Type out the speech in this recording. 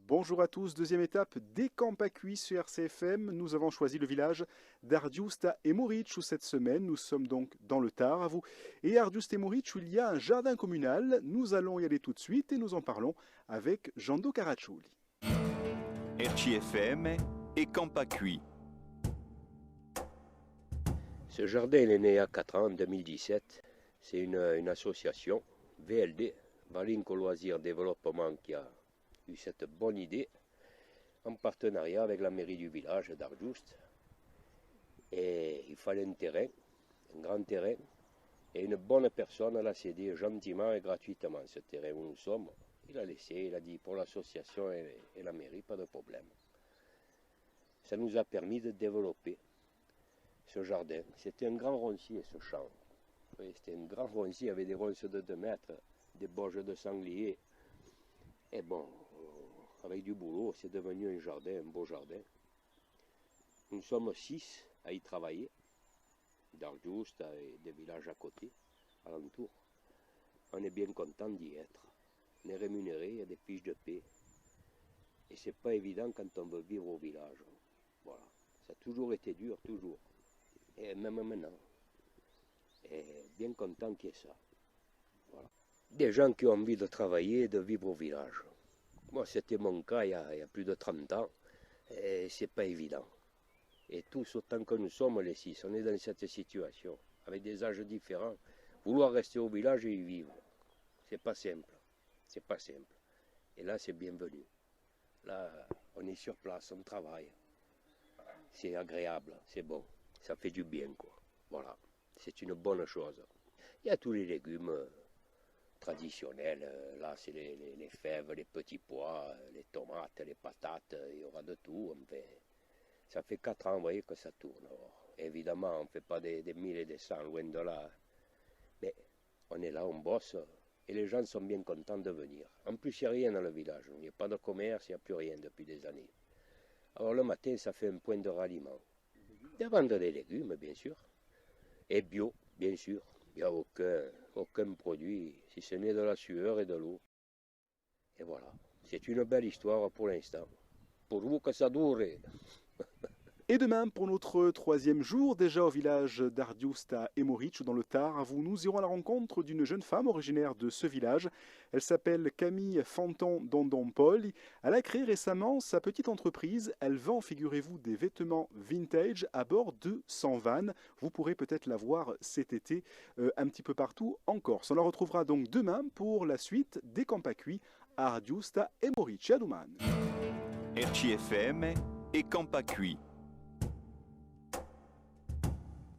Bonjour à tous, deuxième étape des camps à cuits sur RCFM. Nous avons choisi le village d'Ardiusta et Moric où cette semaine nous sommes donc dans le Tarave. Et Ardiusta et Moric où il y a un jardin communal. Nous allons y aller tout de suite et nous en parlons avec Jando Caraccioli. RCFM et camp à cuits. Ce jardin il est né il y a 4 ans, en 2017. C'est une association, VLD, Valinco Loisirs Développement, qui a eu cette bonne idée, en partenariat avec la mairie du village d'Ardiusta. Et il fallait un terrain, un grand terrain, et une bonne personne l'a cédé gentiment et gratuitement. Ce terrain où nous sommes, il a laissé, il a dit pour l'association et la mairie, pas de problème. Ça nous a permis de développer ce jardin. C'était un grand roncier, ce champ. Oui, c'était un grand roncier avec des ronces de 2 mètres, des bourges de sanglier. Et bon, avec du boulot, c'est devenu un jardin, un beau jardin. Nous sommes 6 à y travailler, d'Ardiusta et des villages à côté, alentour. On est bien content d'y être. On est rémunéré, il y a des fiches de paie. Et c'est pas évident quand on veut vivre au village. Voilà. Ça a toujours été dur, toujours. Et même maintenant. Et bien content qu'il y ait ça. Voilà. Des gens qui ont envie de travailler et de vivre au village. Moi, c'était mon cas il y a plus de 30 ans. Et c'est pas évident. Et tous, autant que nous sommes les 6, on est dans cette situation. Avec des âges différents. Vouloir rester au village et y vivre. C'est pas simple. C'est pas simple. Et là, c'est bienvenu. Là, on est sur place, on travaille. C'est agréable, c'est bon. Ça fait du bien, quoi. Voilà. C'est une bonne chose. Il y a tous les légumes traditionnels. Là, c'est les fèves, les petits pois, les tomates, les patates. Il y aura de tout. Ça fait 4 ans, vous voyez, que ça tourne. Alors, évidemment, on ne fait pas des 1000 et des 100, loin de là. Mais on est là, on bosse. Et les gens sont bien contents de venir. En plus, il n'y a rien dans le village. Il n'y a pas de commerce, il n'y a plus rien depuis des années. Alors le matin, ça fait un point de ralliement. De vendre des légumes, bien sûr. Et bio, bien sûr. Il n'y a aucun produit, si ce n'est de la sueur et de l'eau. Et voilà. C'est une belle histoire pour l'instant. Pour vous que ça dure. Et demain, pour notre troisième jour, déjà au village d'Ardiusta et Moric, dans le Tarave, où nous irons à la rencontre d'une jeune femme originaire de ce village. Elle s'appelle Camille Fanton Dondompoli. Elle a créé récemment sa petite entreprise. Elle vend, figurez-vous, des vêtements vintage à bord de 100 vannes. Vous pourrez peut-être la voir cet été un petit peu partout en Corse. On la retrouvera donc demain pour la suite des camps à cuits à Ardiusta et Moric. À demain. RCFM et camp à cuits.